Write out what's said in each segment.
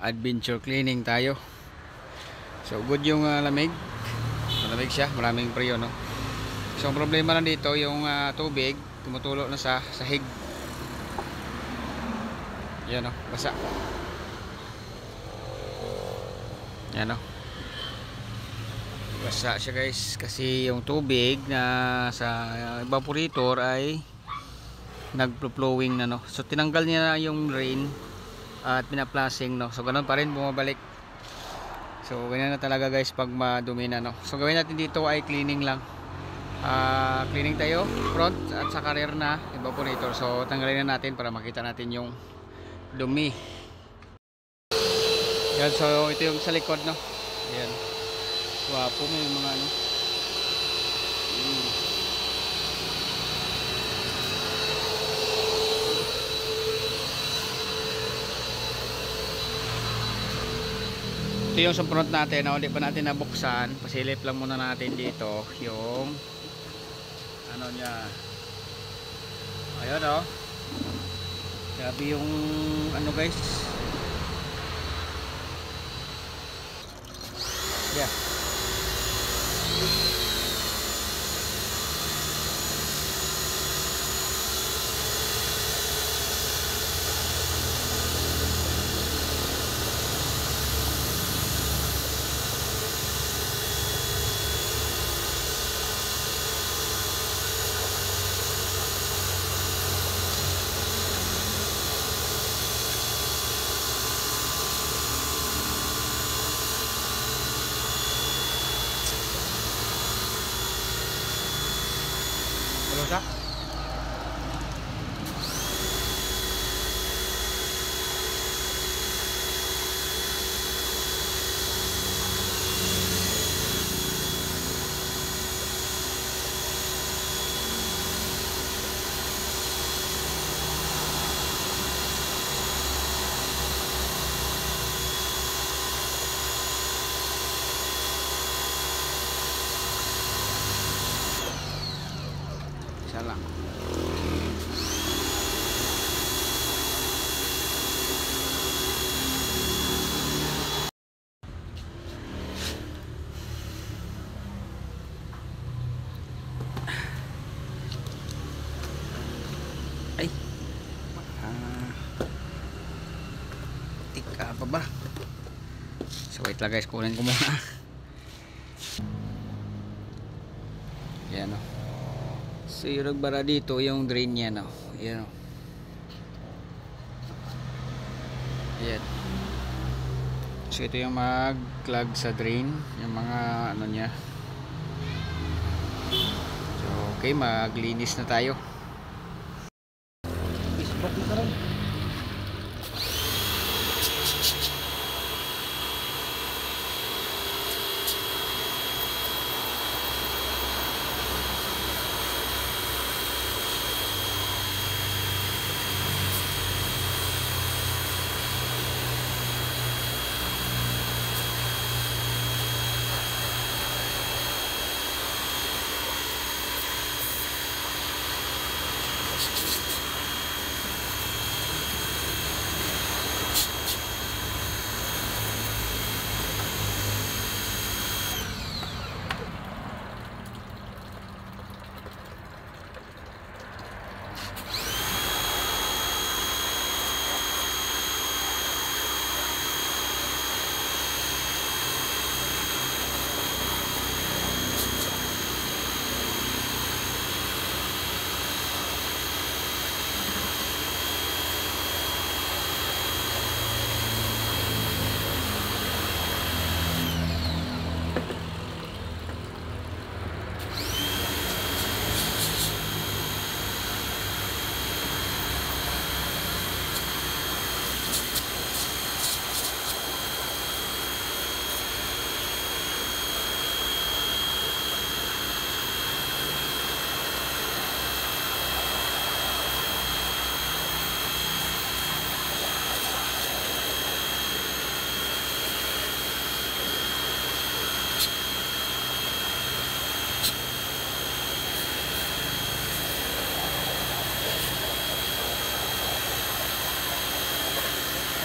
adventure cleaning tayo. So good yung lamig. Malamig siya, maraming preo, no. So ang problema lang dito yung tubig tumutulo na sa sahig. Yan, no, basa. Yan, no, basa siya guys, kasi yung tubig na sa evaporator ay nagflowing na, no. So tinanggal niya yung drain at pinaplasing, no. So ganun pa rin, bumabalik. So ganyan na talaga guys pag madumi na, no. So gawin natin dito ay cleaning lang. Cleaning tayo front at sa rear na evaporator. So tanggalin na natin para makita natin yung dumi. Yan, so ito yung sa likod, no. Ayan, wapo, may mga ano. Ito yung sa front natin, no? Hindi pa natin nabuksan. Pasilip lang muna natin dito yung ano niya. Ayun, oh. Grabe yung ano guys. Yeah. Sa isa lang. Ay, tika pa ba? So wait lang guys, kunin ko muna. Yan, no. So yung nagbara dito yung drain niya, no. Yan, no. Yan. So ito yung mag-clog sa drain, yung mga ano niya. So okay, maglinis na tayo. Facebook na rin.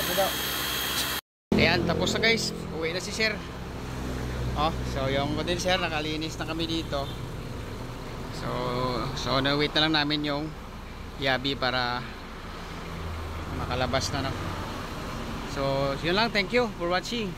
Ito daw. Ayan, tapos na guys. Uwi na si sir. Oh, so yung condenser nakalinis na kami dito. So na-wait na lang namin yung yabi para makalabas na, no. So, yun lang. Thank you for watching.